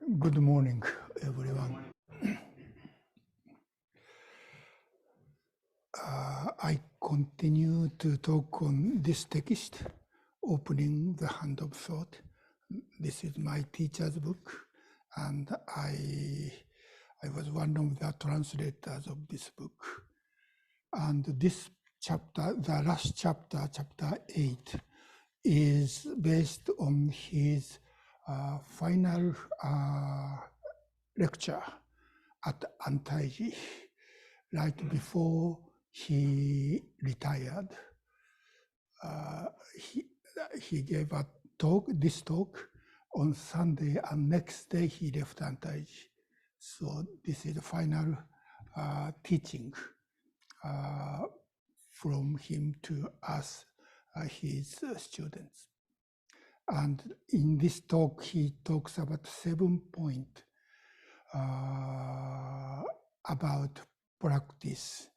Good morning, everyone. I continue to talk on this text, Opening the Hand of Thought. This is my teacher's book, and I was one of the translators of this book. And this chapter, the last chapter, chapter 8, is based on his final lecture at Antaiji, right before he retired. He gave a talk, this talk, on Sunday, and next day he left Antaiji. So this is the final teaching from him to us, his students. And in this talk, he talks about 7 points about practice.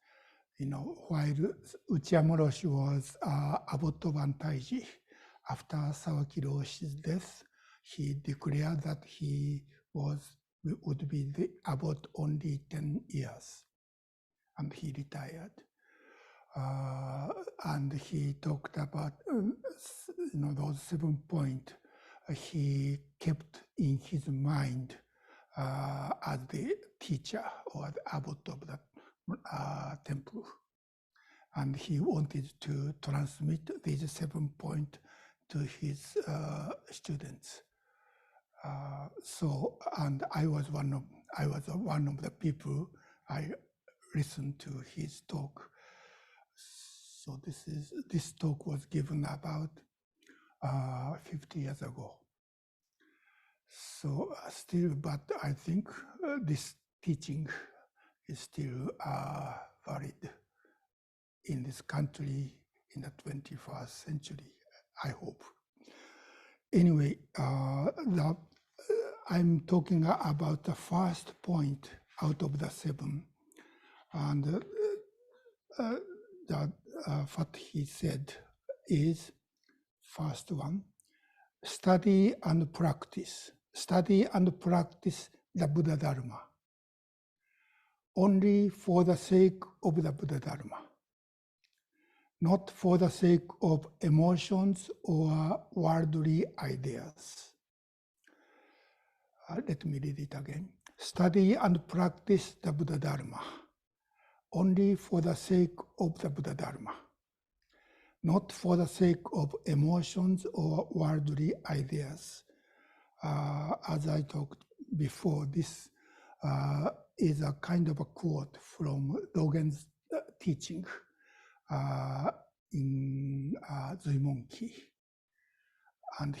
While Uchiyama Roshi was abbot of Antaiji, after Sawaki Roshi's death, he declared that he would be the abbot only 10 years, and he retired. And he talked about those 7 points he kept in his mind as the teacher or the abbot of that temple. And he wanted to transmit these 7 points to his students. And I was one of the people. I listened to his talk. So this talk was given about 50 years ago. So still, but I think this teaching is still valid in this country in the 21st century, I hope. Anyway, I'm talking about the first point out of the 7. And what he said is, first one, study and practice the Buddha Dharma, only for the sake of the Buddha Dharma, not for the sake of emotions or worldly ideas. Let me read it again. Study and practice the Buddha Dharma, only for the sake of the Buddha Dharma, not for the sake of emotions or worldly ideas. As I talked before, this is a kind of a quote from Dogen's teaching in Zuimonki. And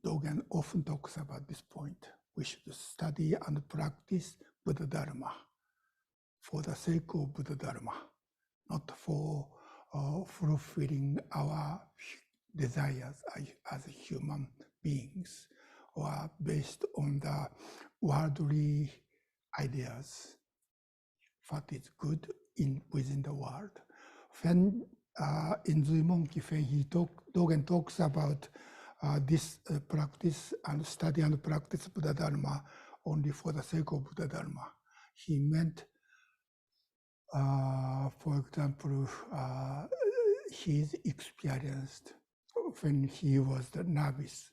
Dogen often talks about this point. We should study and practice Buddha Dharma for the sake of Buddha Dharma, not for fulfilling our desires as human beings, or based on the worldly ideas, what is good within the world. When in Zuimonki, when Dogen talks about this practice and study and practice Buddha Dharma only for the sake of Buddha Dharma, he meant, for example, he's experienced when he was the novice.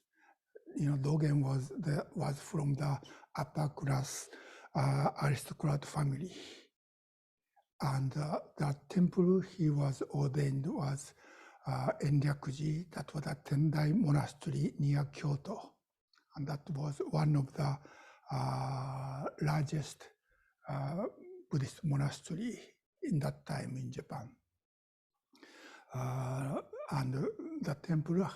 Dogen was from the upper class aristocrat family, and the temple he was ordained was Enryakuji. That was a Tendai monastery near Kyoto, and that was one of the largest Buddhist monastery in that time in Japan. And the temple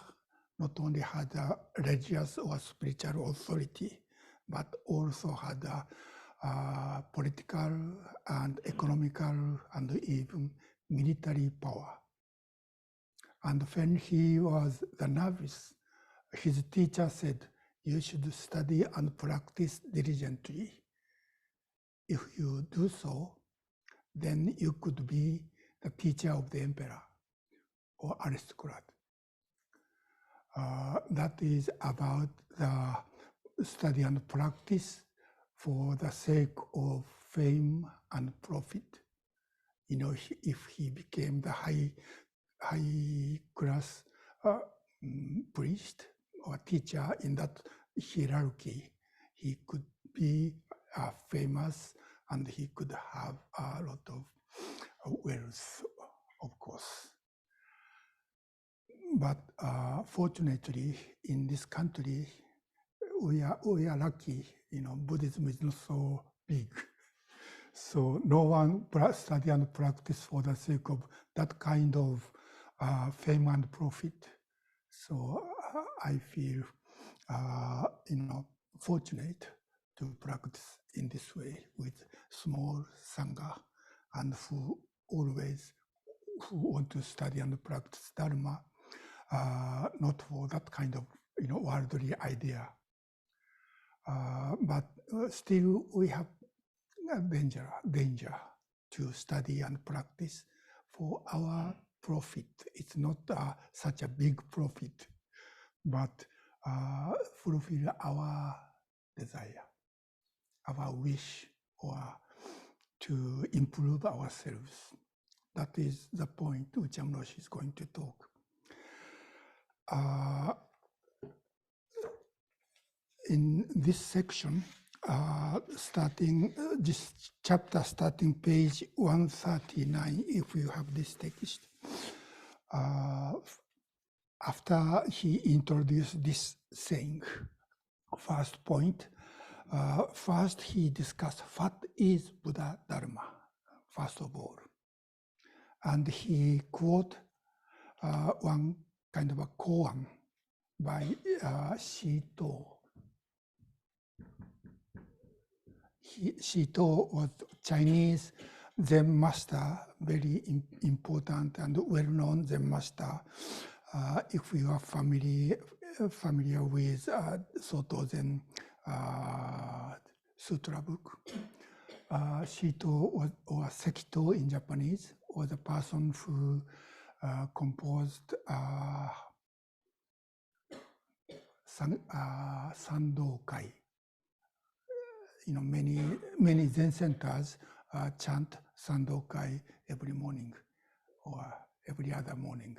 not only had a religious or spiritual authority, but also had a political and economical and even military power. And when he was the novice, his teacher said, you should study and practice diligently. If you do so, then you could be the teacher of the emperor or aristocrat. That is about the study and practice for the sake of fame and profit. If he became the high class priest or teacher in that hierarchy, he could be famous and he could have a lot of wealth, of course. But fortunately, in this country, we are lucky. Buddhism is not so big, so no one study and practice for the sake of that kind of fame and profit. So I feel, fortunate to practice in this way with small sangha, and who want to study and practice Dharma, not for that kind of worldly idea. But still we have a danger to study and practice for our profit. It's not such a big profit, but fulfill our desire, our wish, or to improve ourselves. That is the point Uchiyama Roshi is going to talk. In this section, starting this chapter, starting page 139, if you have this text, after he introduced this saying, first point, first he discussed what is Buddha Dharma, first of all. And he quote one kind of a koan by Shito. Shito was Chinese Zen master, very important and well-known Zen master. If you are familiar with Soto Zen sutra book, Shito was, or Sekito in Japanese, was a person who composed Sandokai. Many Zen centers chant Sandokai every morning or every other morning.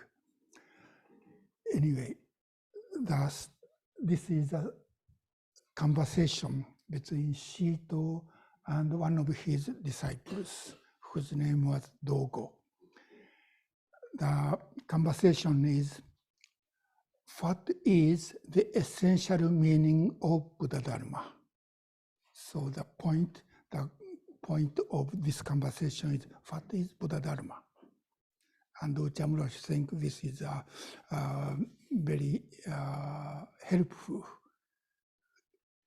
Anyway, this is a conversation between Shito and one of his disciples, whose name was Dogo. The conversation is, what is the essential meaning of Buddha Dharma? So the point of this conversation is, what is Buddha Dharma? And Uchiyama Roshi thinks this is a very helpful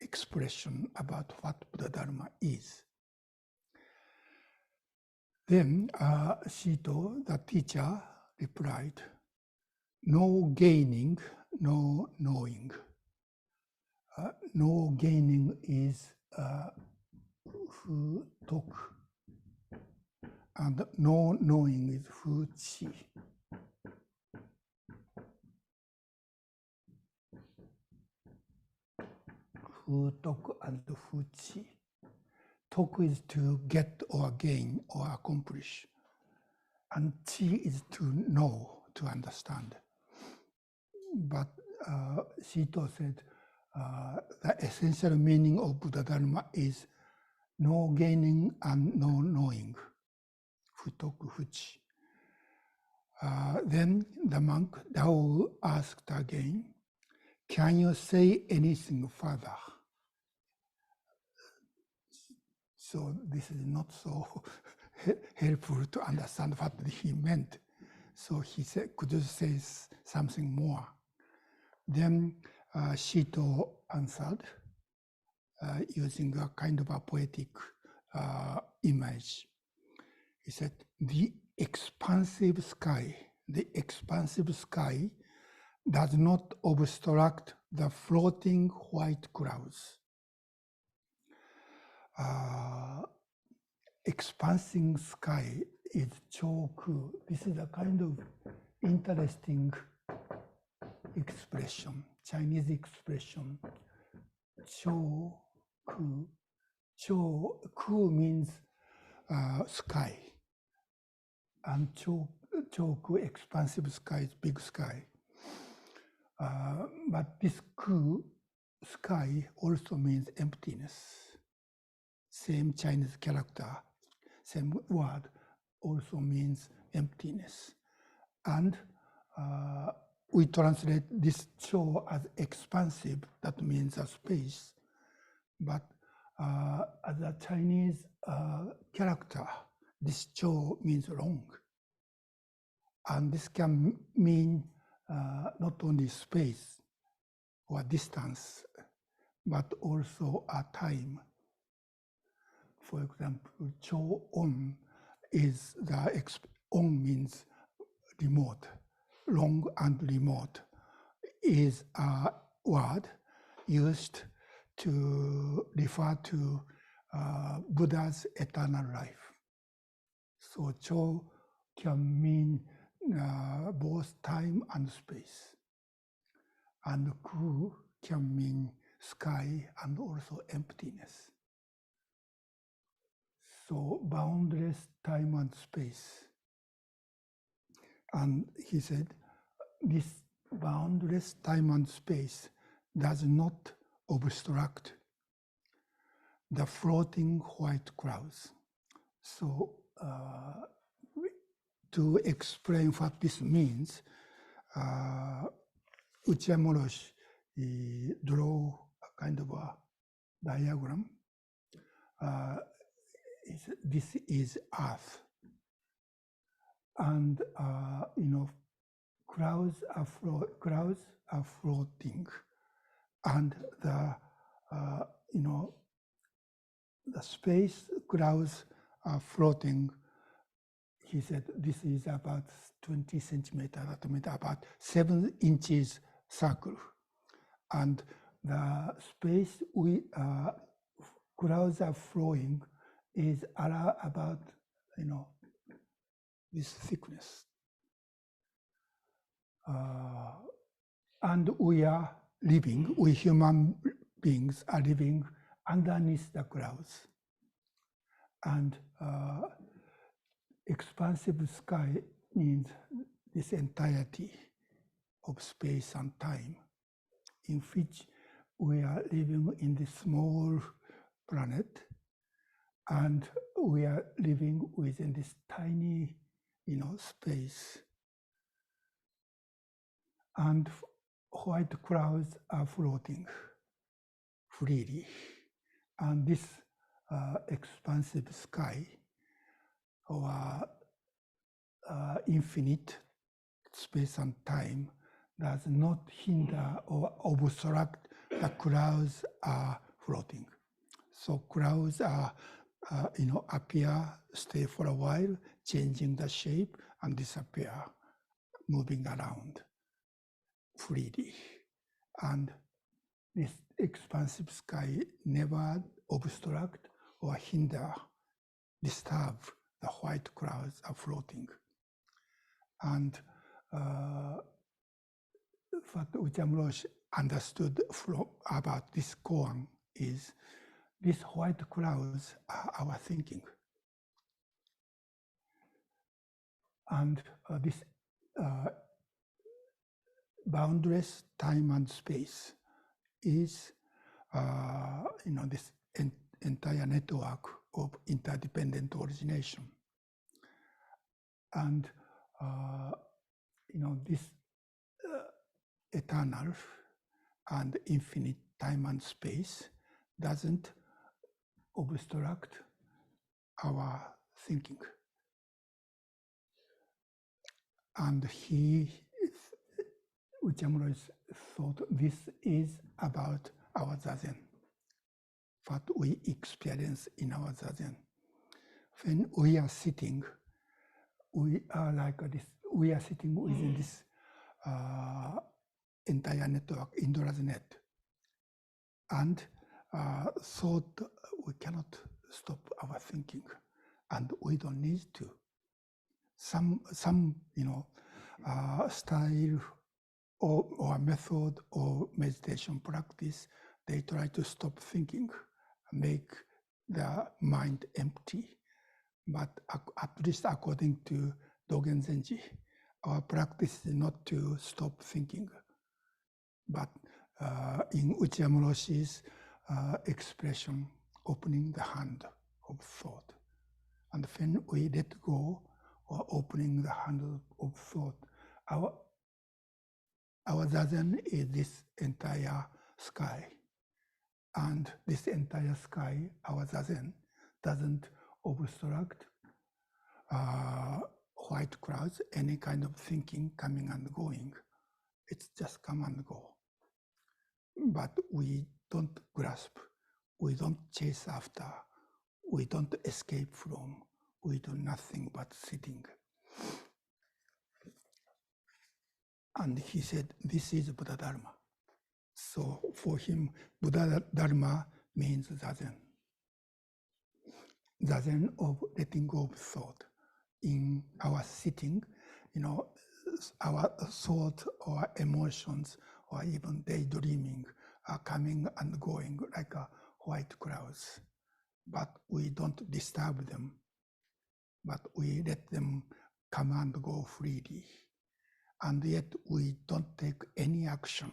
expression about what Buddha Dharma is. Then Shito, the teacher, replied, no gaining, no knowing. No gaining is fu toku, and no knowing is fu chi. Fu toku and fu chi. Toku is to get or gain or accomplish, and chi is to know, to understand. But Shito said the essential meaning of Buddha Dharma is no gaining and no knowing. Futoku fuchi. Then the monk Dao asked again, can you say anything further? So this is not so helpful to understand what he meant. So he said, could you say something more? Then Shito answered using a kind of a poetic image. He said, the expansive sky does not obstruct the floating white clouds. Expansive sky is choku. This is a kind of interesting expression, Chinese expression. Shohaku. Shohaku means sky, and Shohaku, expansive sky, is big sky. But this ku, sky, also means emptiness. Same Chinese character, same word, also means emptiness. And we translate this cho as expansive, that means a space. But as a Chinese character, this cho means long. And this can mean not only space or distance, but also a time. For example, cho on is on means remote. Long and remote is a word used to refer to Buddha's eternal life. So cho can mean both time and space. And ku can mean sky and also emptiness. So boundless time and space. And he said, this boundless time and space does not obstruct the floating white clouds. So to explain what this means, Uchiyama Roshi draw a kind of a diagram. This is Earth. And clouds are floating, and the space clouds are floating. He said this is about 20 centimeters, that means about 7 inches circle, and the space clouds are flowing is about this thickness. And we are living, we human beings are living underneath the clouds. And expansive sky means this entirety of space and time, in which we are living in this small planet, and we are living within this tiny space. And white clouds are floating freely. And this expansive sky, or infinite space and time, does not hinder or obstruct the clouds are floating. So clouds are, appear, stay for a while, changing the shape and disappear, moving around freely. And this expansive sky never obstruct or hinder, disturb the white clouds are floating. And what Uchiyama Roshi understood about this koan is these white clouds are our thinking. And this boundless time and space is this entire network of interdependent origination. And this eternal and infinite time and space doesn't obstruct our thinking. And Uchiyama Roshi thought this is about our zazen, what we experience in our zazen. When we are sitting, we are like this, we are sitting within this entire network, Indra's net. And thought, we cannot stop our thinking, and we don't need to. Some style or method or meditation practice they try to stop thinking, make the mind empty. But at least according to Dogen Zenji, our practice is not to stop thinking. But in Uchiyama Roshi's expression, opening the hand of thought. And when we let go or opening the hand of thought, our zazen is this entire sky. And this entire sky, our zazen, doesn't obstruct white clouds, any kind of thinking coming and going. It's just come and go. But we don't grasp, we don't chase after, we don't escape from, we do nothing but sitting. And he said, this is Buddha Dharma. So for him, Buddha Dharma means zazen. Zazen of letting go of thought. In our sitting, our thought or emotions or even daydreaming are coming and going like a white clouds. But we don't disturb them, but we let them come and go freely. And yet we don't take any action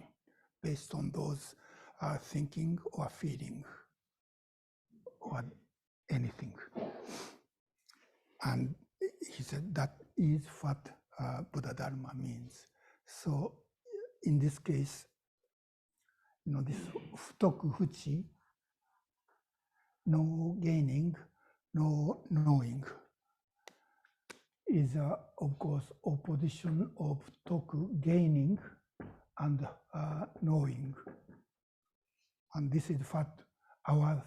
based on those thinking or feeling or anything. And he said that is what Buddha Dharma means. So in this case, this futoku fuchi, no gaining, no knowing, is of course opposition of toku, gaining and knowing. And this is what our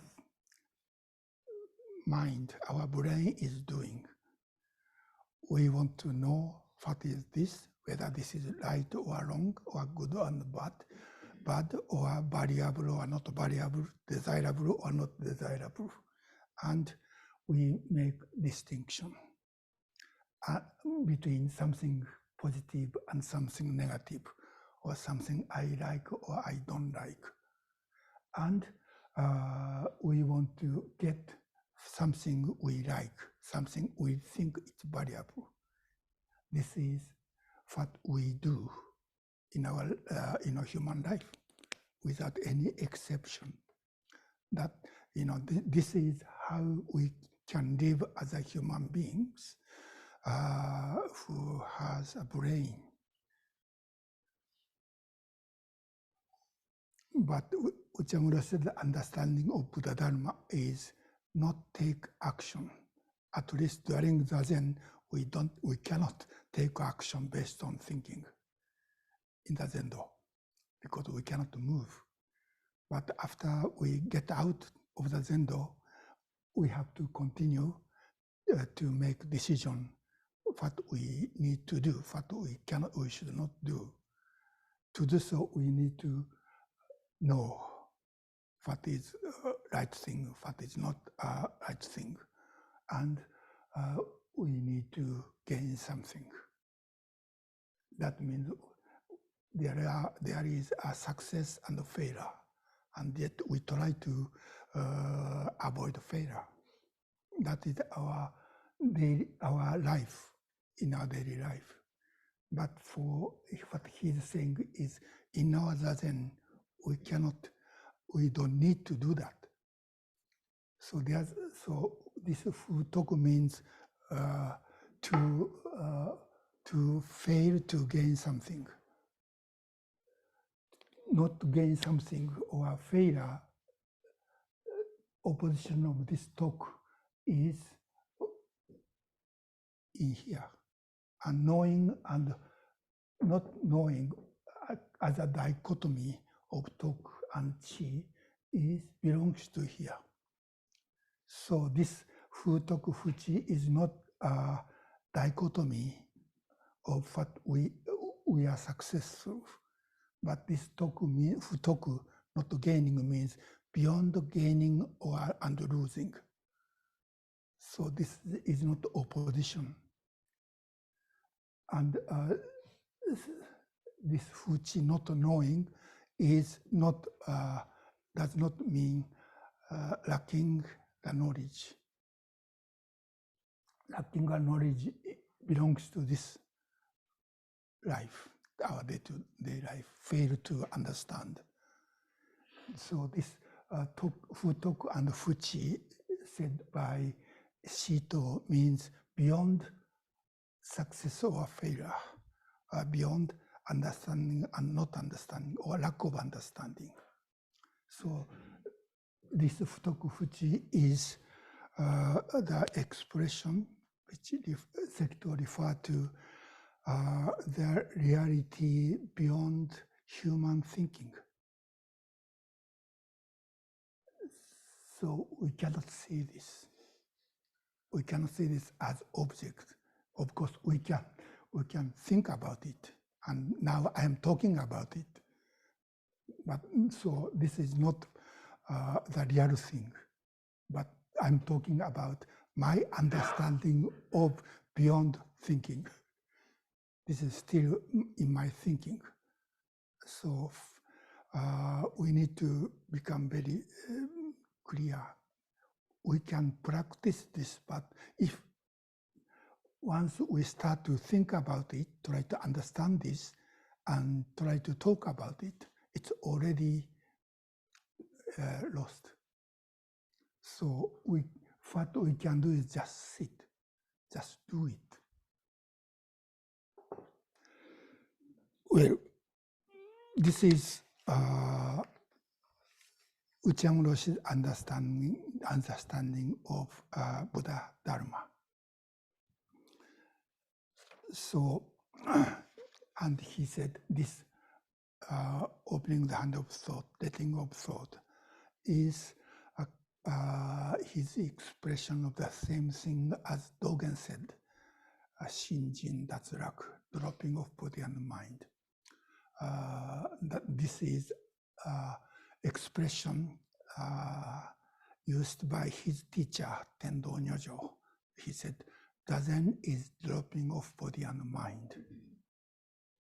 mind, our brain is doing. We want to know what is this, whether this is right or wrong, or good and bad or variable or not variable, desirable or not desirable. And we make distinction between something positive and something negative, or something I like or I don't like. And we want to get something we like, something we think is valuable. This is what we do in our human life, without any exception. That this is how we can live as a human beings who has a brain. But Uchiyama said the understanding of Buddha Dharma is not take action. At least during Zazen, we cannot take action based on thinking in the Zendo, because we cannot move. But after we get out of the Zendo, we have to continue to make decision what we need to do, what we should not do. To do so, we need to know what is right thing, what is not right thing, and we need to gain something. That means there is a success and a failure, and yet we try to avoid failure. That is our life, in our daily life. But for what he's saying is, in our Zazen, we don't need to do that. So this futoku means to fail to gain something. Not to gain something or failure, opposition of this toku is in here. And knowing and not knowing as a dichotomy of toku and chi belongs to here. So this futoku fuchi is not a dichotomy of what we are successful. But this futoku, not gaining, means beyond gaining and losing. So this is not opposition. And this fuchi, not knowing, is not does not mean lacking the knowledge. Lacking the knowledge belongs to this life, our day-to-day life, fail to understand. So this Futoku and Fuchi said by Shito means beyond success or failure, beyond understanding and not understanding, or lack of understanding. So this Futoku Fuchi is the expression which Sekito referred to the reality beyond human thinking. So we cannot see this. We cannot see this as object. Of course, we can think about it, and now I am talking about it. But so this is not the real thing. But I'm talking about my understanding of beyond thinking. This is still in my thinking. So we need to become very clear. We can practice this, but if once we start to think about it, try to understand this, and try to talk about it, it's already lost. So what we can do is just sit, just do it. Well, this is Uchiyama Roshi's understanding of Buddha Dharma. So, and he said this opening the hand of thought, letting of thought, is his expression of the same thing as Dogen said, Shinjin Datsurak, dropping of body and mind. That this is expression used by his teacher, Tendo Nyojo. He said, Zazen is dropping of body and mind.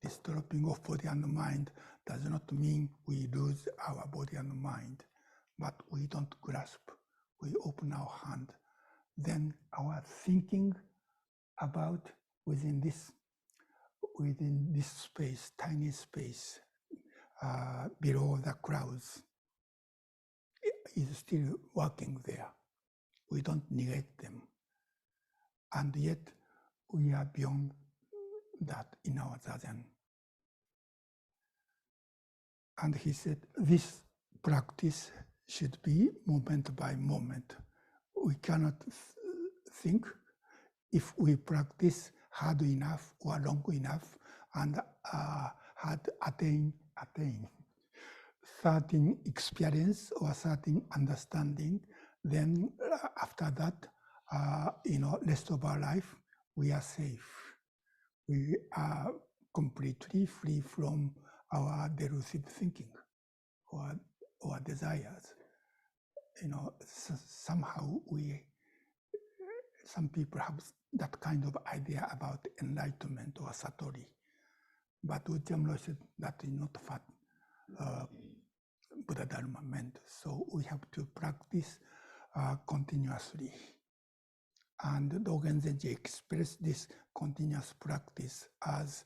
This dropping of body and mind does not mean we lose our body and mind, but we don't grasp. We open our hand. Then our thinking about within this space, tiny space, below the clouds, is still working there. We don't neglect them. And yet, we are beyond that in our Zazen. And he said, this practice should be moment by moment. We cannot think if we practice hard enough or long enough and had attain certain experience or certain understanding, then after that, rest of our life, we are safe. We are completely free from our delusive thinking or desires. Somehow some people have that kind of idea about enlightenment or satori. But Uchiyama Roshi said that is not what Buddha Dharma meant. So we have to practice continuously. And Dogen Zenji expressed this continuous practice as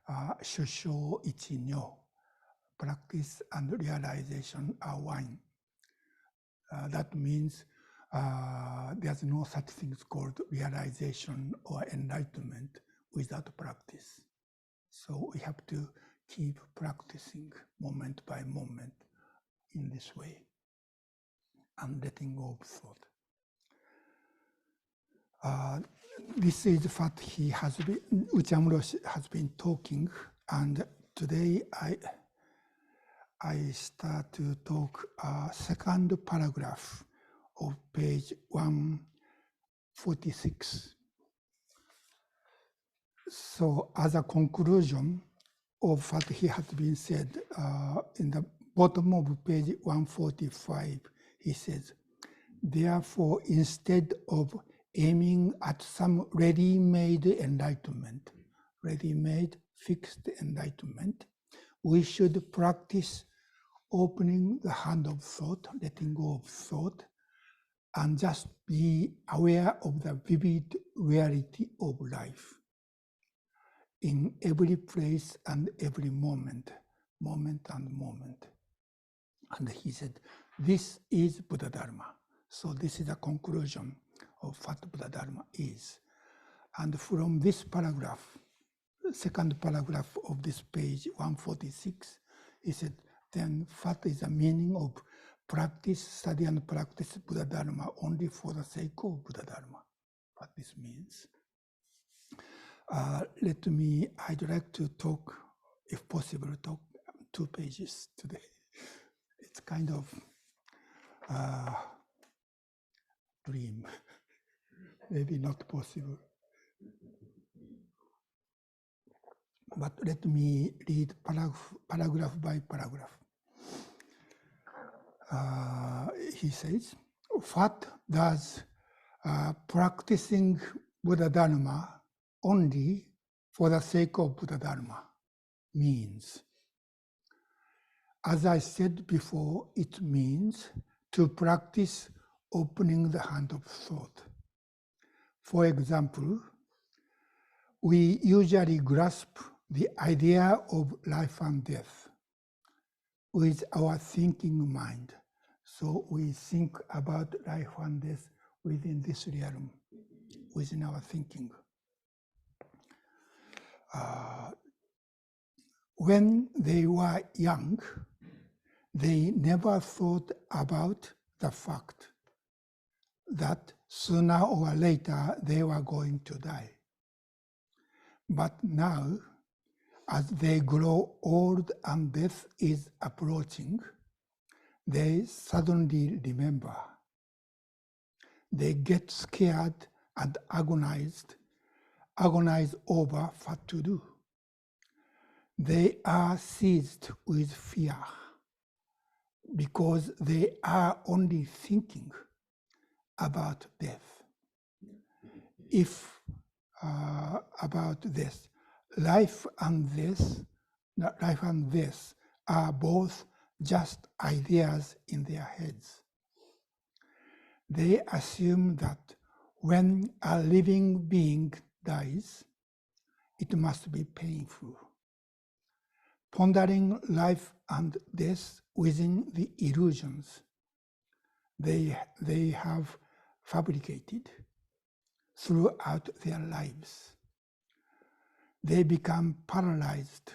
Kosho Uchiyama, practice and realization are one. That means there's no such things called realization or enlightenment without practice. So we have to keep practicing moment by moment in this way and letting go of thought. This is what Uchiyama Roshi has been talking, and today I start to talk second paragraph of page 146. So as a conclusion of what he has been said, in the bottom of page 145, he says, therefore, instead of aiming at some ready-made enlightenment, ready-made fixed enlightenment, we should practice opening the hand of thought, letting go of thought, and just be aware of the vivid reality of life in every place and every moment. And he said, this is Buddha Dharma. So this is the conclusion of what Buddha Dharma is. And from this paragraph, second paragraph of this page 146, he said, then what is the meaning of practice, study and practice Buddha Dharma only for the sake of Buddha Dharma? What this means. I'd like to talk, if possible, talk 2 pages today. It's kind of dream, maybe not possible. But let me read paragraph by paragraph. He says, what does practicing Buddha Dharma only for the sake of Buddha Dharma means? As I said before, it means to practice opening the hand of thought. For example, we usually grasp the idea of life and death with our thinking mind. So we think about life and death within this realm, within our thinking. When they were young, they never thought about the fact that sooner or later they were going to die. But now, as they grow old and death is approaching, they suddenly remember. They get scared and agonize over what to do. They are seized with fear because they are only thinking about death. If about this, life and this are both just ideas in their heads. They assume that when a living being dies, it must be painful. Pondering life and death within the illusions they have fabricated throughout their lives, they become paralyzed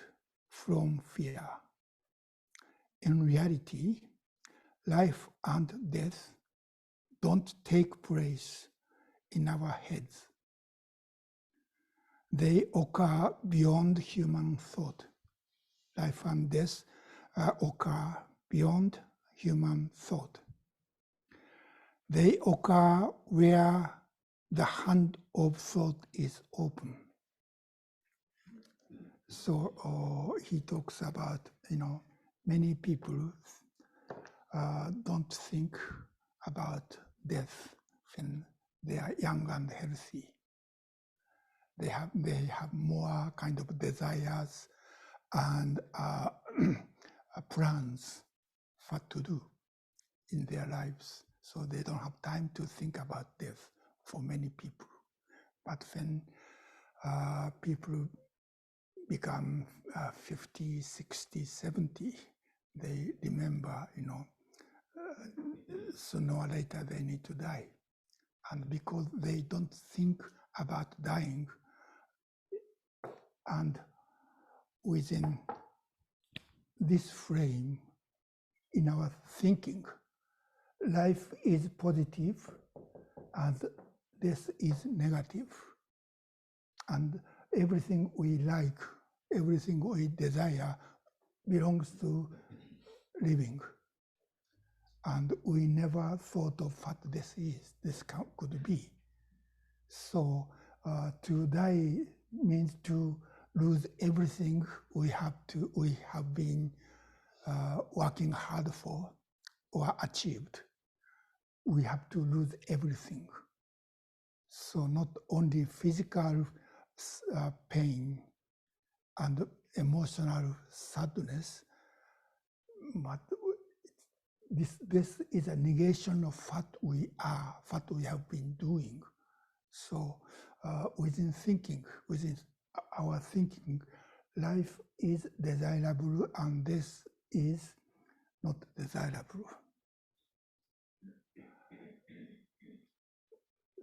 from fear. In reality, life and death don't take place in our heads. They occur beyond human thought. Life and death occur beyond human thought. They occur where the hand of thought is open. So he talks about, many people don't think about death when they are young and healthy. They have more kind of desires and plans what to do in their lives. So they don't have time to think about death for many people. But when people become 50, 60, 70, they remember, sooner or later they need to die. And because they don't think about dying, and within this frame, in our thinking, life is positive and death is negative. And everything we like, everything we desire belongs to living. And we never thought of what this is, this could be. So to die means to lose everything we have been working hard for or achieved. We have to lose everything. So not only physical pain and emotional sadness, but this is a negation of what we are, what we have been doing. So within our thinking, life is desirable and this is not desirable.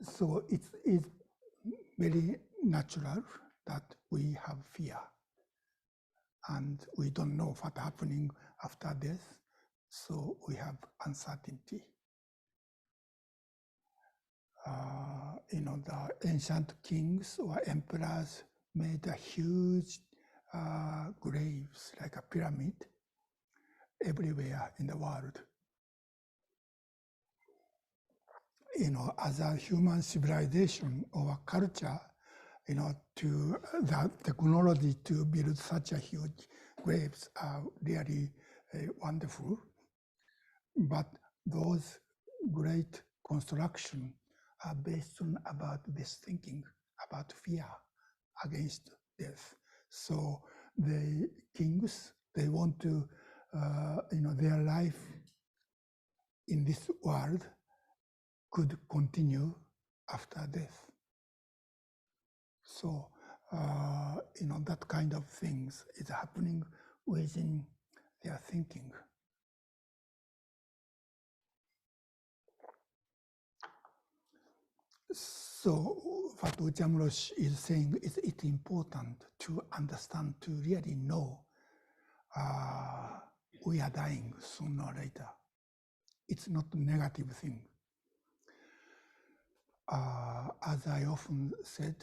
So it is very natural that we have fear and we don't know what's happening after death, so we have uncertainty. The ancient kings or emperors made a huge graves like a pyramid everywhere in the world. As a human civilization or culture, to the technology to build such a huge graves are really wonderful. But those great construction are based on about this thinking, about fear against death. So the kings, they want to, their life in this world could continue after death. So, that kind of things is happening within their thinking. So what Uchiyama Roshi is saying is it's important to understand, to really know we are dying sooner or later. It's not a negative thing. As I often said,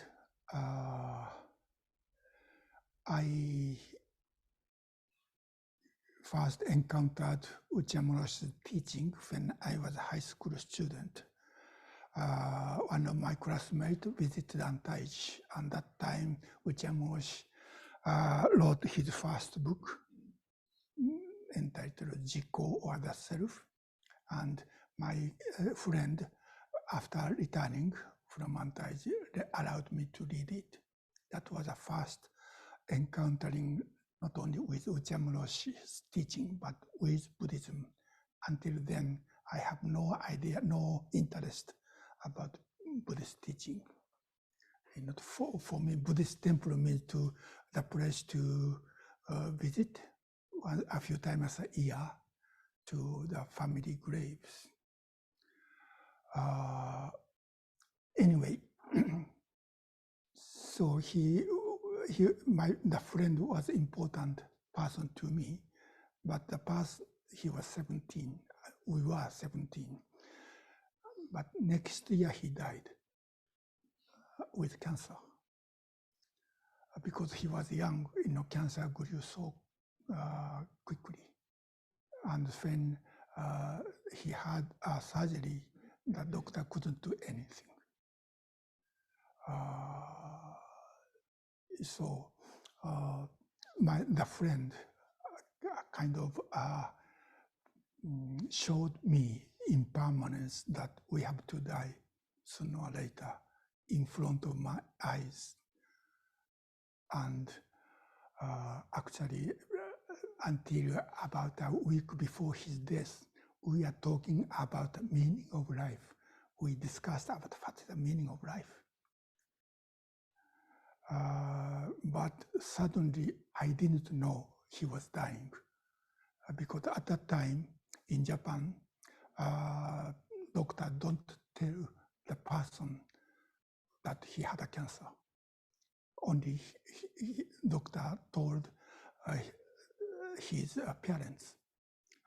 I first encountered Uchiyama Roshi's teaching when I was a high school student. One of my classmates visited Antaiji, and that time Uchiyama Roshi wrote his first book entitled Jiko, or the Self, and my friend, after returning from Antaiji, allowed me to read it. That was the first encountering not only with Uchiyama Roshi's teaching, but with Buddhism. Until then, I have no idea, no interest about Buddhist teaching. For me, Buddhist temple means the place to visit a few times a year to the family graves. Anyway, so the friend was important person to me, but he was 17, we were 17. But next year he died with cancer. Because he was young, cancer grew so quickly. And when he had a surgery, the doctor couldn't do anything. So the friend kind of showed me impermanence, that we have to die sooner or later in front of my eyes. And actually, until about a week before his death, we are talking about the meaning of life. We discussed about what is the meaning of life. But suddenly, I didn't know he was dying. Because at that time, in Japan, doctor don't tell the person that he had a cancer. Only doctor told his parents,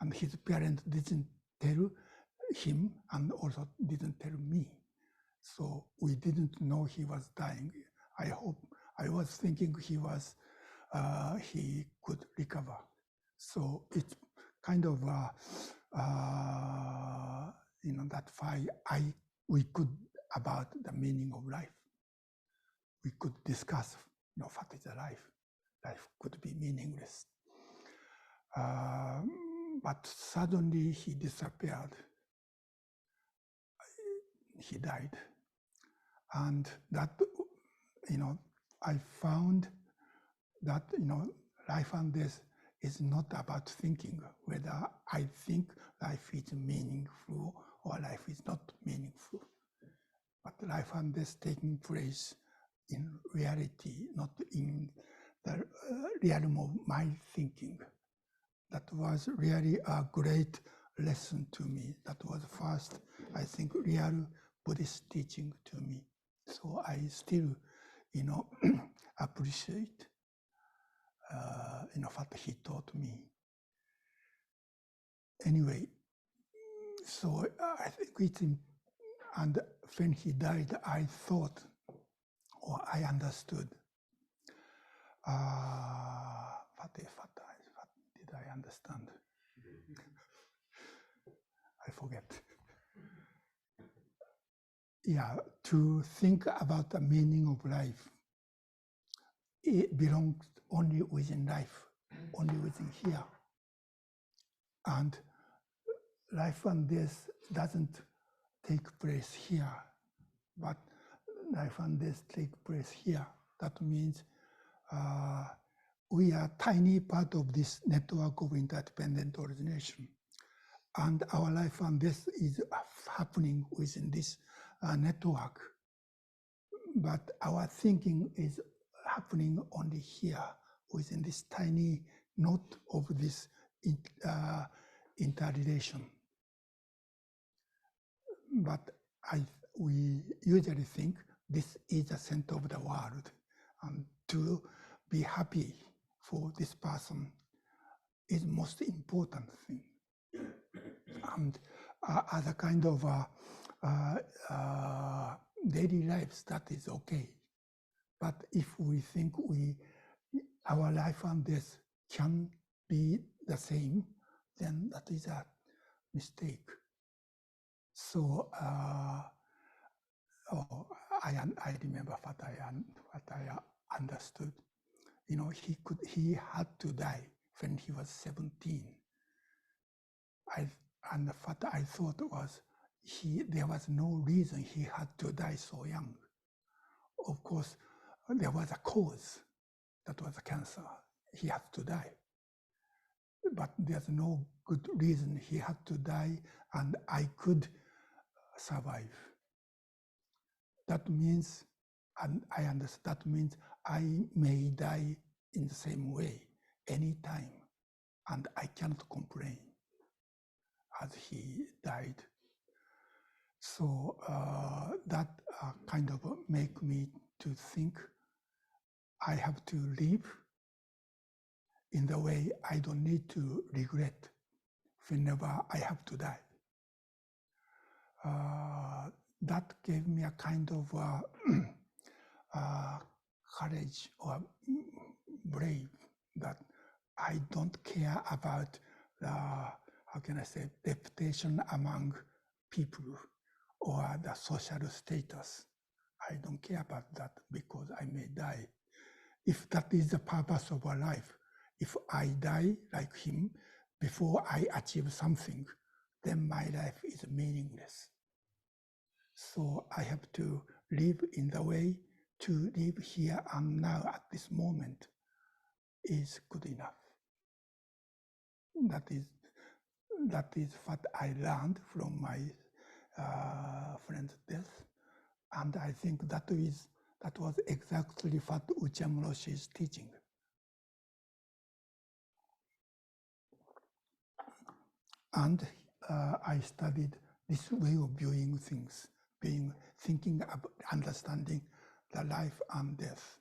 and his parents didn't tell him and also didn't tell me. So we didn't know he was dying. I was thinking he could recover. So it's kind of that why we could about the meaning of life. We could discuss, what is the life? Life could be meaningless. But suddenly he disappeared. He died. And that, I found that, life and death is not about thinking, whether I think life is meaningful or life is not meaningful. But life and death taking place in reality, not in the realm of my thinking. That was really a great lesson to me. That was first, I think, real Buddhist teaching to me. So I still, appreciate, what he taught me. Anyway, so I think it's, and when he died, I thought, or I understood, what did I understand? I forget. Yeah, to think about the meaning of life, it belongs only within life, only within here. And life and death doesn't take place here, but life and death take place here. That means we are a tiny part of this network of interdependent origination. And our life and death is happening within this network. But our thinking is happening only here, within this tiny knot of this interrelation. But we usually think this is the center of the world, and to be happy for this person is most important thing. And as a kind of daily lives, that is okay. But if we think our life and death can be the same, then that is a mistake. So I remember what I understood. He had to die when he was 17. And what I thought was, there was no reason he had to die so young. Of course, there was a cause, that was a cancer. He had to die. But there's no good reason he had to die, and I could survive. That means, and I understand, that means I may die in the same way anytime, and I cannot complain as he died. So that kind of make me to think I have to live in the way I don't need to regret whenever I have to die. That gave me a kind of courage or brave that I don't care about how can I say, reputation among people or the social status. I don't care about that because I may die. If that is the purpose of our life, if I die like him before I achieve something, then my life is meaningless. So I have to live in the way to live here and now at this moment is good enough. That is what I learned from my friend's death. And I think that was exactly what Uchiyama Roshi is teaching. And I studied this way of viewing things, thinking about understanding the life and death.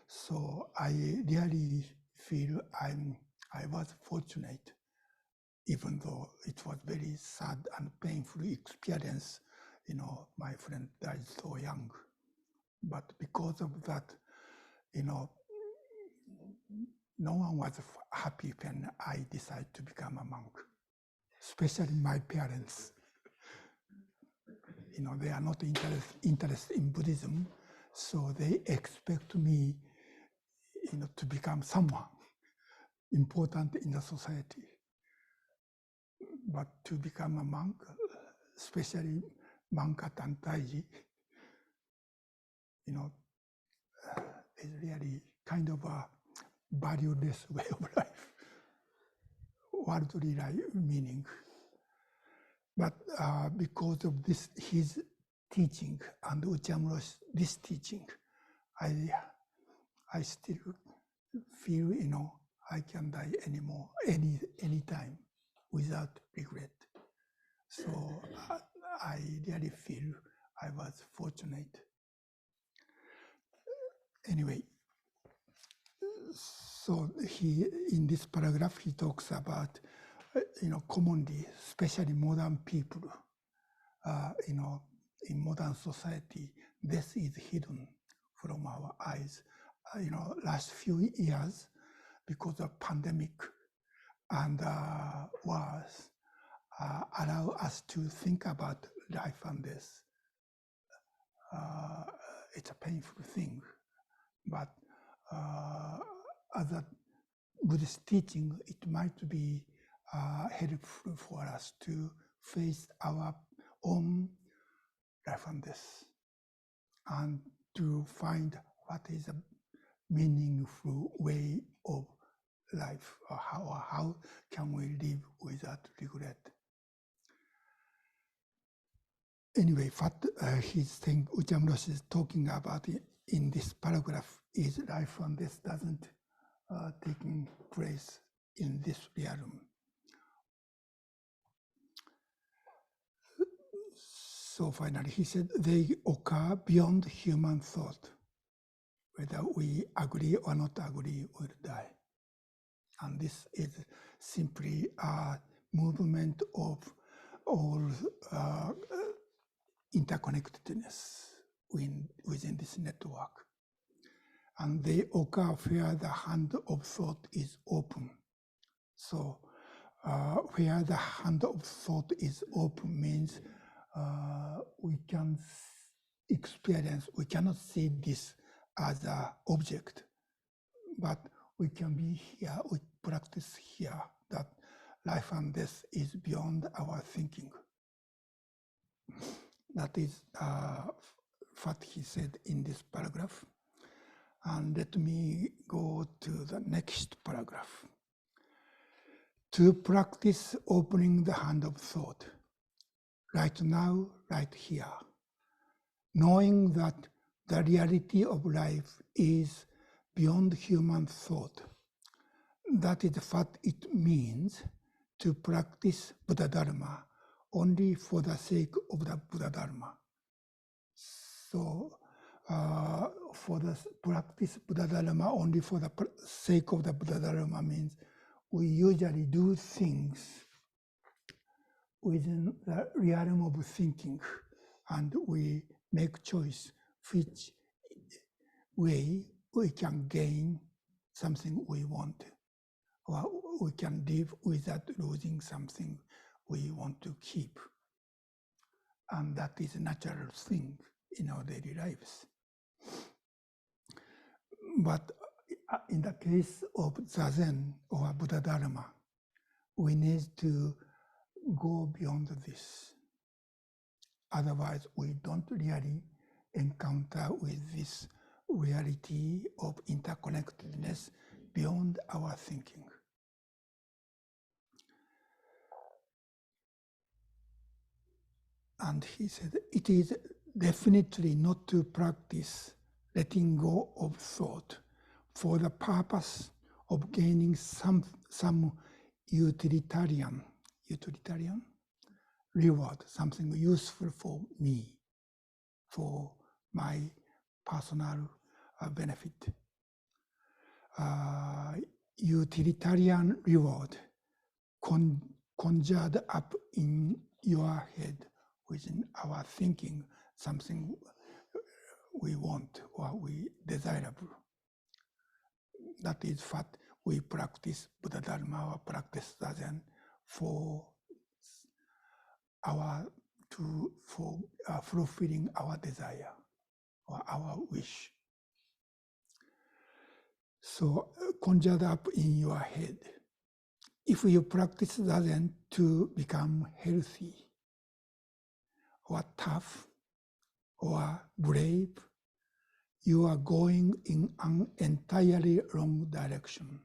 So I really feel I was fortunate, even though it was very sad and painful experience. My friend died so young. But because of that, no one was happy when I decided to become a monk, especially my parents. They are not interested in Buddhism, so they expect me, to become someone important in the society. But to become a monk, especially monk at Antaiji, is really kind of a valueless way of life, worldly meaning. But because of this, his teaching and Uchiyama's this teaching, I still feel, I can die anymore, anytime without regret. So I really feel I was fortunate. Anyway, so in this paragraph, he talks about, commonly, especially modern people, in modern society, this is hidden from our eyes. Last few years, because of pandemic and wars, allow us to think about life and death. It's a painful thing, but as a Buddhist teaching, it might be helpful for us to face our own life and death and to find what is a meaningful way of life, or how can we live without regret. Anyway, what Uchiyama Roshi is talking about in this paragraph is life and death doesn't taking place in this realm. So finally, he said, they occur beyond human thought. Whether we agree or not agree, we'll die. And this is simply a movement of all interconnectedness within this network. And they occur where the hand of thought is open. So where the hand of thought is open means we can experience, we cannot see this as an object, but we can be here, we practice here, that life and death is beyond our thinking. That is what he said in this paragraph. And let me go to the next paragraph. To practice opening the hand of thought, right now, right here, knowing that the reality of life is beyond human thought. That is what it means to practice Buddha Dharma only for the sake of the Buddha Dharma. So, for the practice Buddha Dharma only for the sake of the Buddha Dharma means we usually do things within the realm of thinking, and we make choice which way we can gain something we want, or we can live without losing something we want to keep. And that is a natural thing in our daily lives. But in the case of Zazen or Buddha Dharma, we need to go beyond this. Otherwise, we don't really encounter with this reality of interconnectedness beyond our thinking. And he said, it is definitely not to practice letting go of thought for the purpose of gaining some utilitarian reward, something useful for me, for my personal benefit. Utilitarian reward conjured up in your head within our thinking, something we want or we desirable. That is what we practice Buddha Dharma or practice Zazen for fulfilling our desire or our wish. So conjured up in your head. If you practice Zazen to become healthy or tough or brave, you are going in an entirely wrong direction.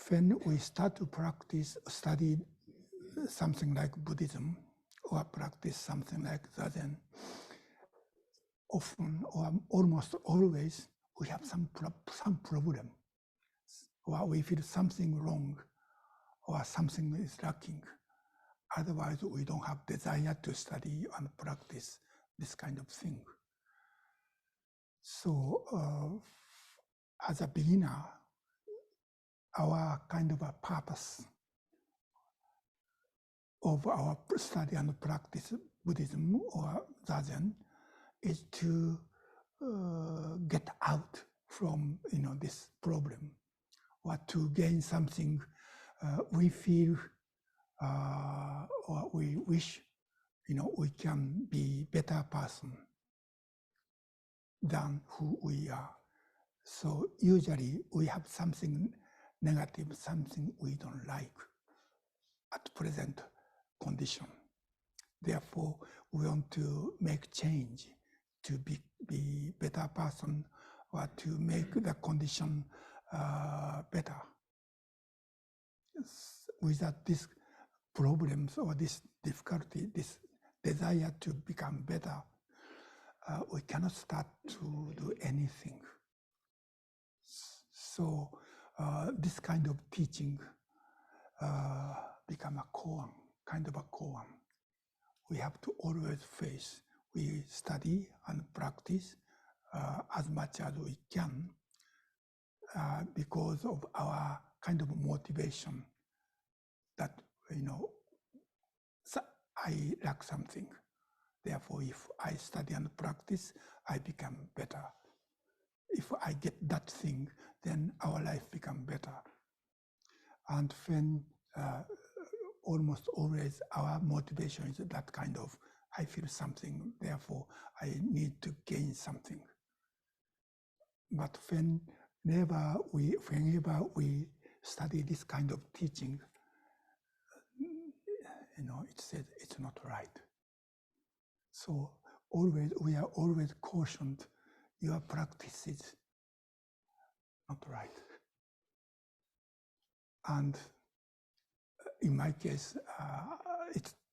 when we start to study something like Buddhism or practice something like Zazen, often or almost always we have some problem, or we feel something wrong, or something is lacking. Otherwise, we don't have desire to study and practice this kind of thing. So, as a beginner, our kind of a purpose of our study and practice Buddhism or Zazen is to get out from this problem, or to gain something we feel or we wish we can be better person than who we are. So usually we have something negative, something we don't like at present condition. Therefore, we want to make change to be better person, or to make the condition better. Without these problems or this difficulty, this desire to become better, we cannot start to do anything. So this kind of teaching become a koan, kind of a koan. We have to always face. We study and practice as much as we can because of our kind of motivation that, I lack something. Therefore, if I study and practice, I become better. If I get that thing, then our life become better. And when almost always our motivation is that kind of, I feel something, therefore I need to gain something. But whenever we study this kind of teaching, it says it's not right. So we are always cautioned, your practice is not right. And in my case,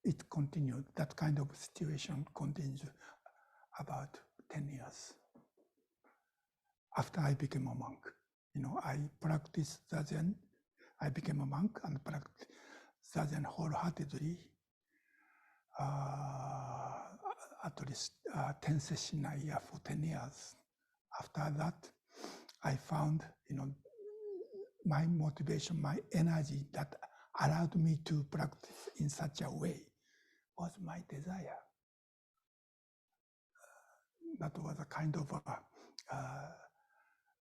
it continued. That kind of situation continues about 10 years. After I became a monk, I practiced Zazen. I became a monk and practiced Zazen wholeheartedly. At least 10 sessions a year for 10 years. After that, I found, my motivation, my energy that allowed me to practice in such a way was my desire. That was a kind of a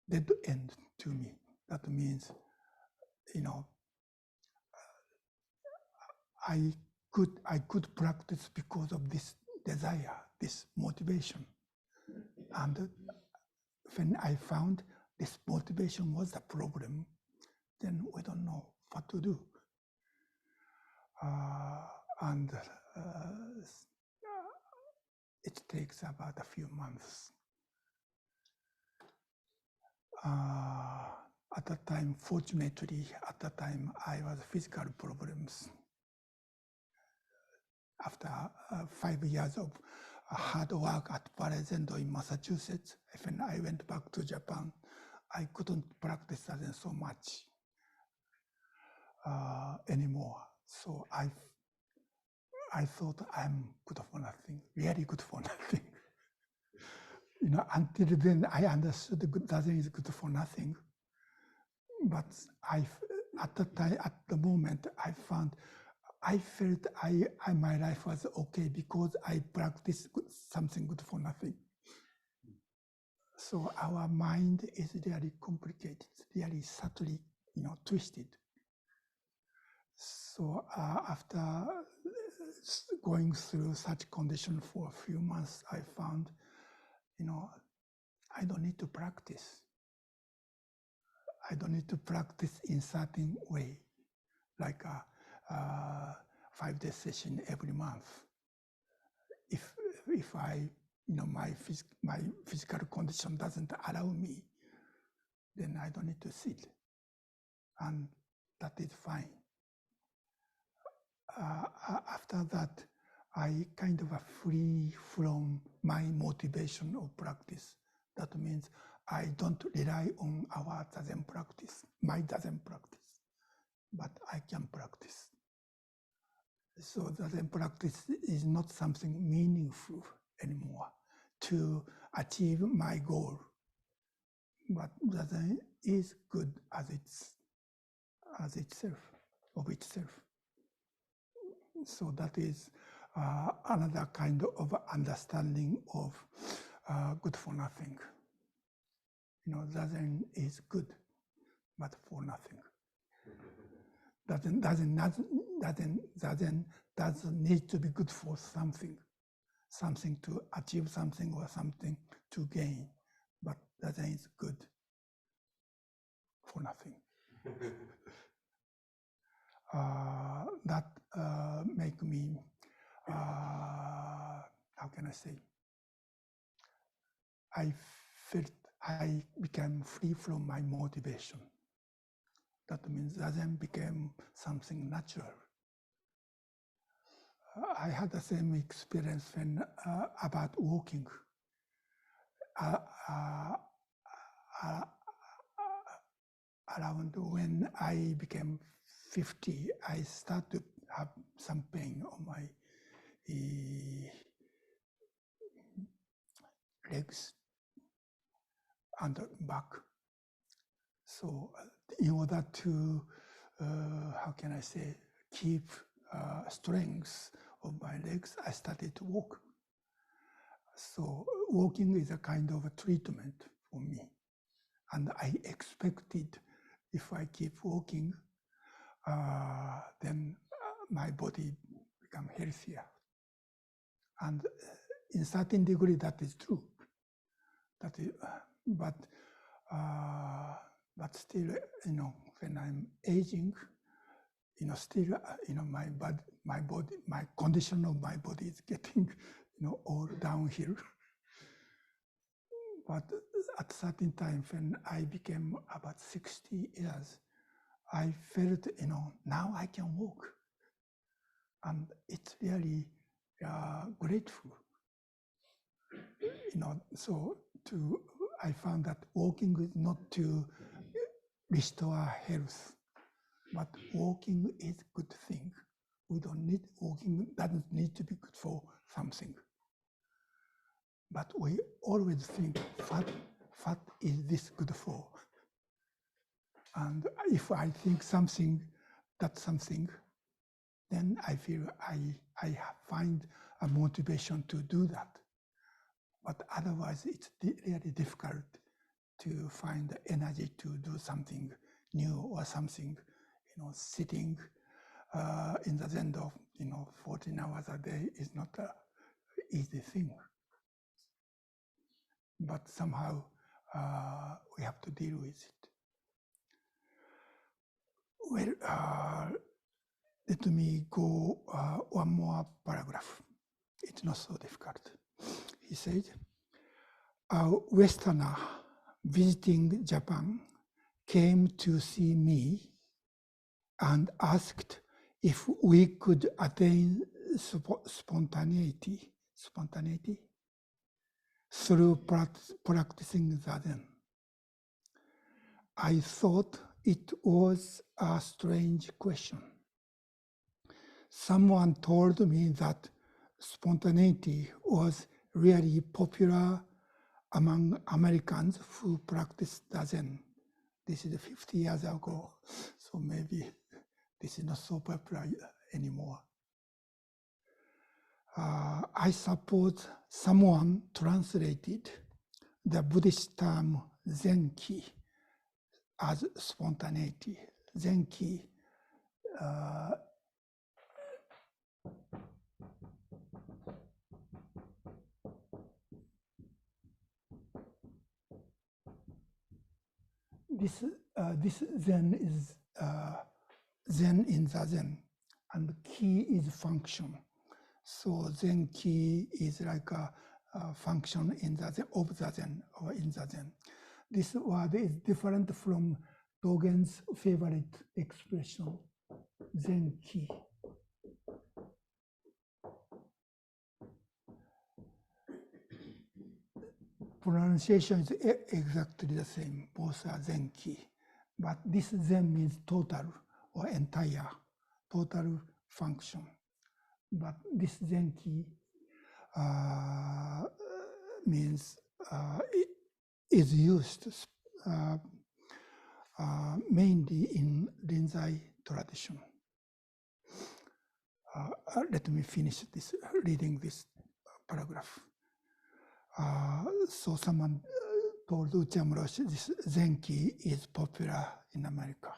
dead end to me. That means, I could practice because of this desire, this motivation. And when I found this motivation was the problem, then we don't know what to do. And it takes about a few months. At that time, fortunately, I was physical problems. After 5 years of hard work at Valenzendo in Massachusetts, when I went back to Japan, I couldn't practice Zazen so much anymore. So I thought I'm good for nothing, really good for nothing. Until then I understood Zazen is good for nothing. But at the moment, I felt my life was okay because I practiced something good for nothing. So our mind is really complicated, really subtly, twisted. So after going through such condition for a few months, I found, I don't need to practice. I don't need to practice in certain way, like a 5-day session every month. If I, my physical condition doesn't allow me, then I don't need to sit. And that is fine. After that, I kind of free from my motivation of practice. That means I don't rely on our Zazen practice, my Zazen practice, but I can practice. So Zazen practice is not something meaningful anymore to achieve my goal. But Zazen is good as itself, of itself. So that is another kind of understanding of good for nothing. Zazen is good, but for nothing. Zazen doesn't need to be good for something to achieve something or something to gain. But Zazen is good for nothing. That make me, how can I say? I felt I became free from my motivation. That means Zazen became something natural. I had the same experience when about walking. Around when I became 50, I started to have some pain on my legs and back. So in order to, how can I say, keep strength of my legs, I started to walk. So walking is a kind of a treatment for me. And I expected if I keep walking, then my body become healthier. And in certain degree, that is true. That is, but still, when I'm aging, still, my condition of my body is getting, all downhill. But at certain time, when I became about 60 years, I felt, now I can walk. And it's really grateful. So I found that walking is not to restore health, but walking is a good thing. Walking doesn't need to be good for something. But we always think fat is this good for. And if I think that's something, then I feel I find a motivation to do that. But otherwise, it's really difficult to find the energy to do something new or something, sitting in the Zen of, 14 hours a day is not an easy thing. But somehow we have to deal with it. Well, let me go one more paragraph. It's not so difficult. He said, a Westerner visiting Japan came to see me and asked if we could attain spontaneity through practicing Zazen. I thought it was a strange question. Someone told me that spontaneity was really popular among Americans who practice Zazen. This is 50 years ago, so maybe this is not so popular anymore. I suppose someone translated the Buddhist term Zenki as spontaneity. Zenki this Zen is Zen in Zazen, and ki is function. So Zen ki is like a function in Zazen, of Zazen, or in Zazen. This word is different from Dogen's favorite expression, Zenki. Pronunciation is exactly the same, both are Zenki. But this Zen means total or entire, total function. But this Zenki means is used mainly in Rinzai tradition. Let me finish this, reading this paragraph. So someone told Uchiyama Roshi, this Zenki is popular in America.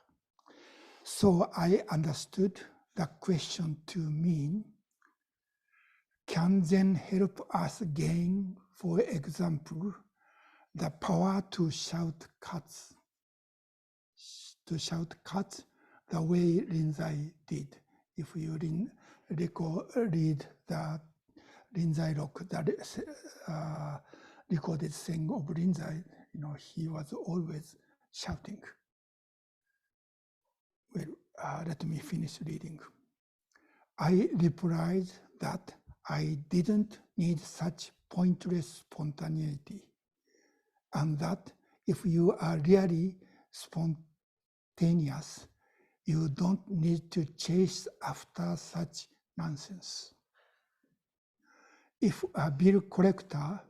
So I understood the question to mean, can Zen help us gain, for example, the power to shout cuts the way Rinzai did? If you read the Rinzai rock, the recorded saying of Rinzai, he was always shouting. Well, let me finish reading. I replied that I didn't need such pointless spontaneity, and that if you are really spontaneous, you don't need to chase after such nonsense. If a bill collector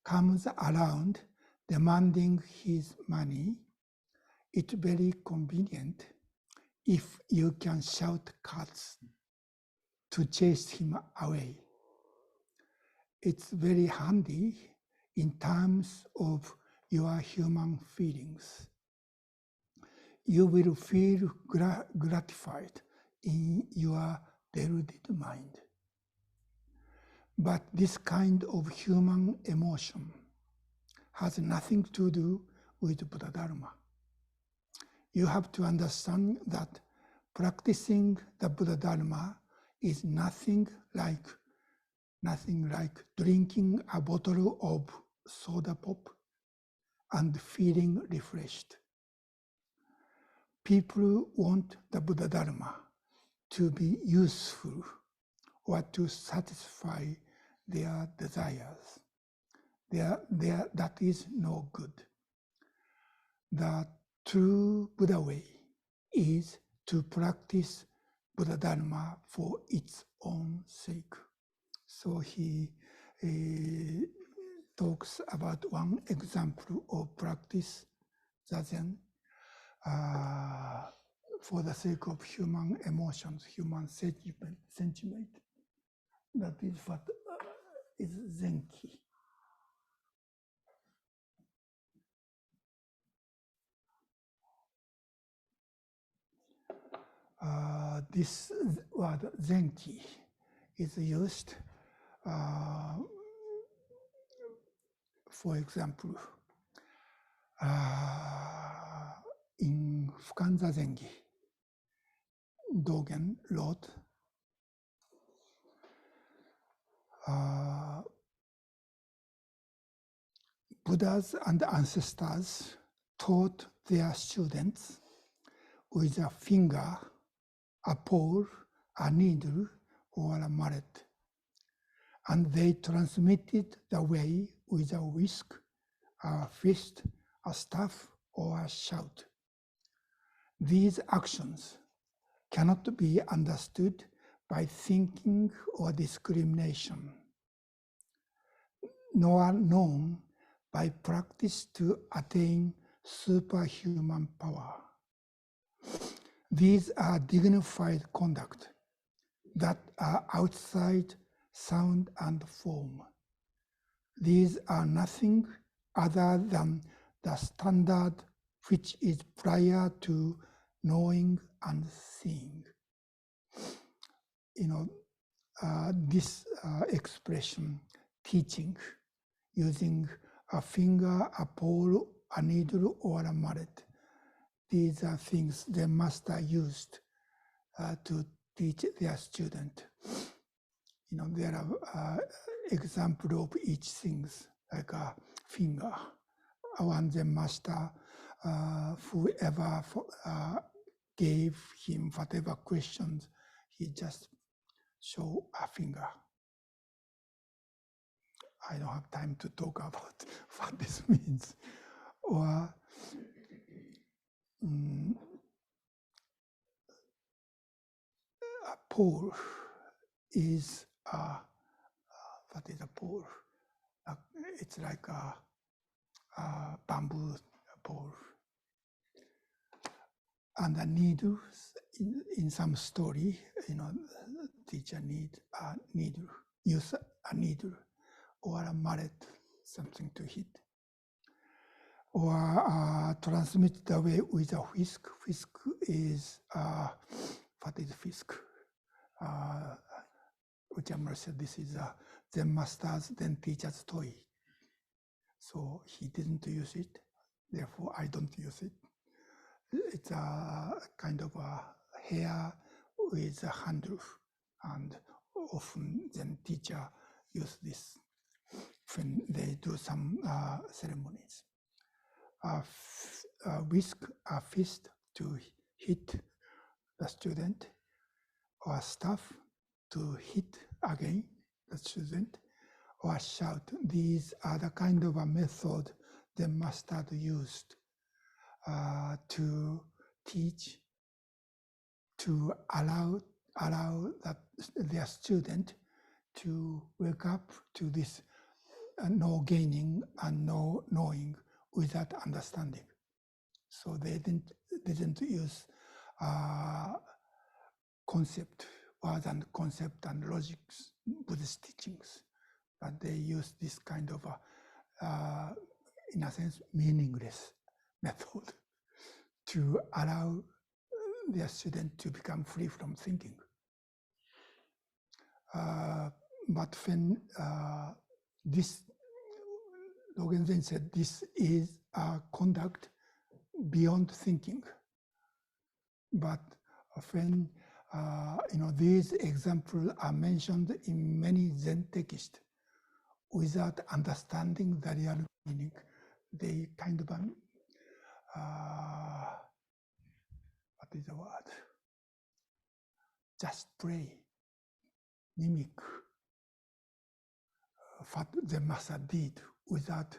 comes around demanding his money, it's very convenient if you can shout cuts to chase him away. It's very handy in terms of your human feelings. You will feel gratified in your deluded mind. But this kind of human emotion has nothing to do with Buddha Dharma. You have to understand that practicing the Buddha Dharma is nothing like drinking a bottle of soda pop and feeling refreshed. People want the Buddha Dharma to be useful or to satisfy their desires. That is no good. The true Buddha way is to practice Buddha Dharma for its own sake. So he talks about one example of practice, Zazen, for the sake of human emotions, human sentiment. That is what is Zenki. This word Zenki is used, for example, in Fukanza Zengi, Dogen wrote, Buddhas and ancestors taught their students with a finger, a pole, a needle, or a mallet, and they transmitted the way with a whisk, a fist, a staff, or a shout. These actions cannot be understood by thinking or discrimination, nor known by practice to attain superhuman power. These are dignified conduct that are outside sound and form. These are nothing other than the standard which is prior to knowing and seeing. This expression, teaching, using a finger, a pole, a needle, or a mallet, these are things the master used to teach their student. There are examples of each thing, like a finger. One Zen master whoever gave him whatever questions, he just show a finger. I don't have time to talk about what this means. Or a pole is what is a pole? It's like a bamboo pole. And the needles in some story, teacher use a needle or a mallet, something to hit. Or transmit the way with a whisk. Whisk is, what is whisk? Uchiyama said this is a Zen master's, then teacher's toy. So he didn't use it, therefore I don't use it. It's a kind of a hair with a handle, and often Zen teacher use this when they do some ceremonies. Whisk a fist to hit the student, or staff to hit again the student, or shout. These are the kind of a method the master used to teach, to allow their student to wake up to this no gaining and no knowing without understanding. So they didn't use concept, words and concept and logics, Buddhist teachings, but they use this kind of in a sense, meaningless method to allow their student to become free from thinking. But when this, Dogen Zen said, this is a conduct beyond thinking. But when these examples are mentioned in many Zen texts, without understanding the real meaning, they kind of what is the word? Just pray, mimic what the master did without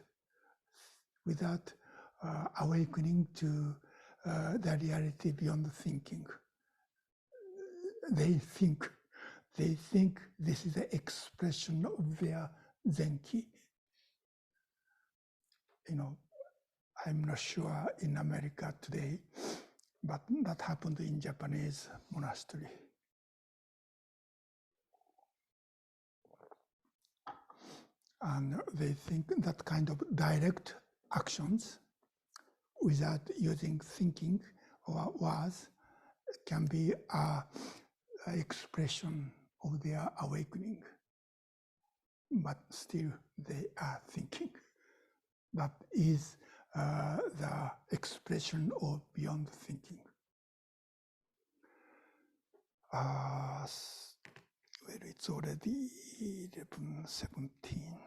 awakening to the reality beyond thinking. They think this is the expression of their Zenki. I'm not sure in America today, but that happened in Japanese monastery. And they think that kind of direct actions without using thinking or words can be an expression of their awakening. But still they are thinking. That is the expression of beyond thinking. Well, it's already 11:17.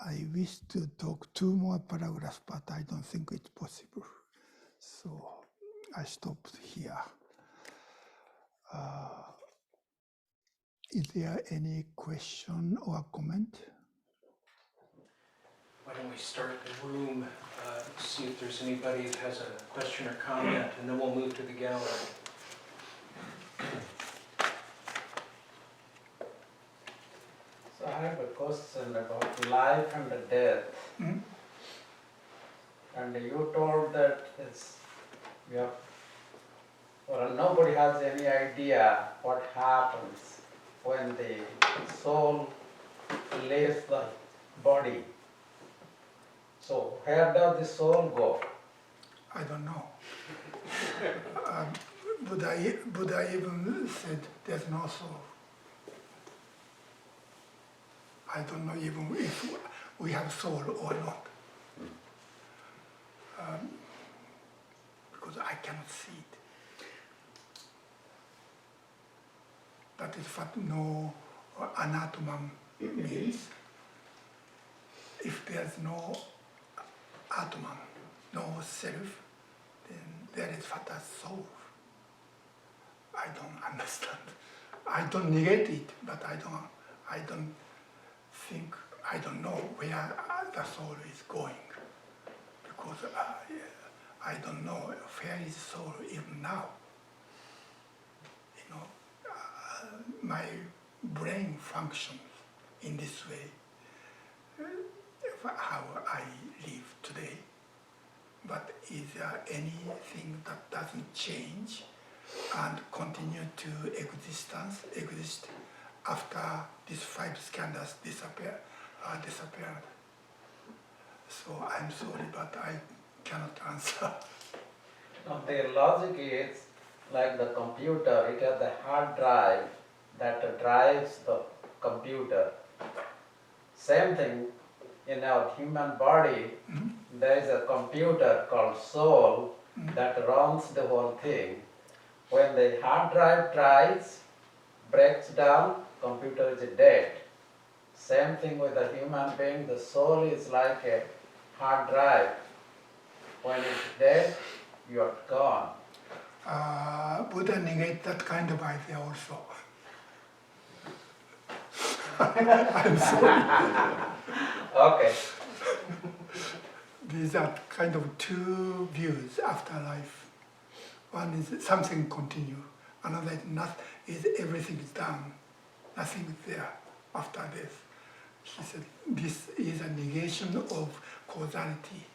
I wish to talk 2 more paragraphs, but I don't think it's possible. So I stopped here. Is there any question or comment? Why don't we start the room, see if there's anybody that has a question or comment, and then we'll move to the gallery. So I have a question about life and death. Mm-hmm. And you told that nobody has any idea what happens when the soul leaves the body. So where does the soul go? I don't know. Buddha even said there's no soul. I don't know even if we have soul or not. Because I cannot see it. That is what no anatman means. If there's no Atman, no self, then there is what as soul. I don't understand. I don't negate it, but I don't think, I don't know where the soul is going. Because I don't know where is soul even now. You know, my brain functions in this way, how I live today. But is there anything that doesn't change and continue to exist after these 5 scandals disappeared? So I'm sorry, but I cannot answer. No, their logic is like the computer, it has the hard drive that drives the computer. Same thing in our human body, there is a computer called soul that runs the whole thing. When the hard drive breaks down, computer is dead. Same thing with the human being, the soul is like a hard drive. When it's dead, you are gone. Buddha negate that kind of idea also. I'm sorry. Okay. These are kind of 2 views after life. One is something continue, another is everything is done, nothing is there after death. He said this is a negation of causality.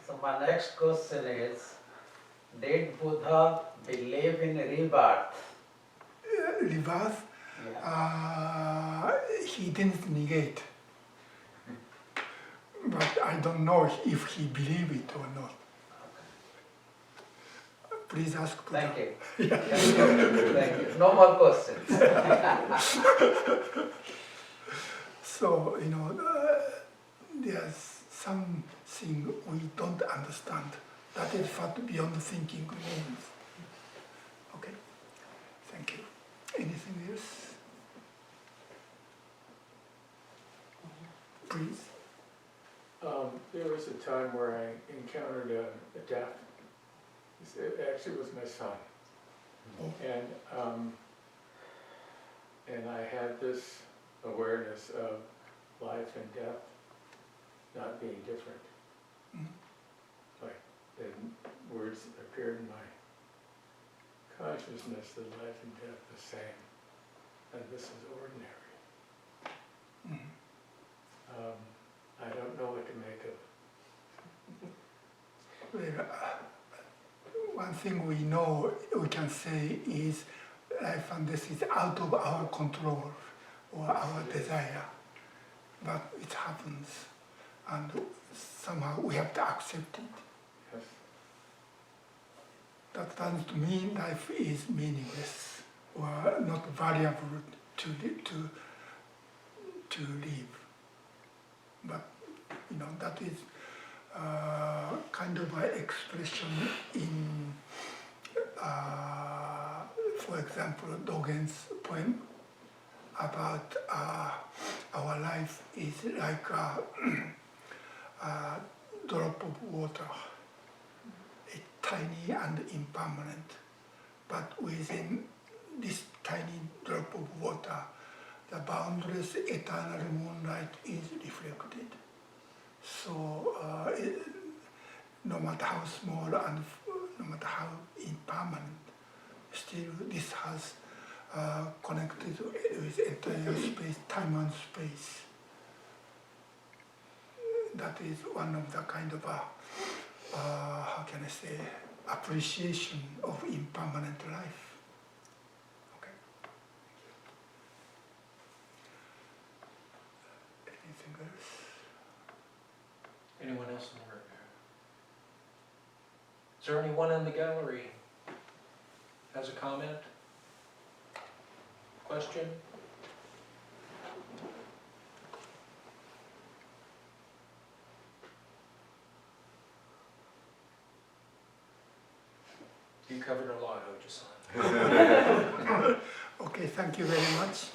So my next question is, did Buddha believe in rebirth? Rebirth, he didn't negate. But I don't know if he believed it or not. Please ask Buddha. Thank you. Thank you. No more questions. So, you know, there's something we don't understand. That is what beyond thinking means. Okay, thank you. Anything else? Please. There was a time where I encountered a death. It actually was my son. Oh. And I had this awareness of life and death not being different. Like, then words appeared in my consciousness that life and death the same, and this is ordinary. I don't know what to make of. Well, one thing we know, we can say is life and death is out of our control or our desire, but it happens, and somehow we have to accept it. Yes. That doesn't mean life is meaningless or not valuable to live. But you know, that is kind of an expression in, for example, Dogen's poem about our life is like a drop of water, tiny and impermanent, but within this tiny drop of water, the boundless eternal moonlight is reflected. So no matter how small and no matter how impermanent, still this has connected with entire space, time and space. That is one of the kind of how can I say, appreciation of impermanent life. Okay. Anything else? Anyone else in the room? Is there anyone in the gallery has a comment? Question? You covered a lot, Oji-san. Okay, thank you very much.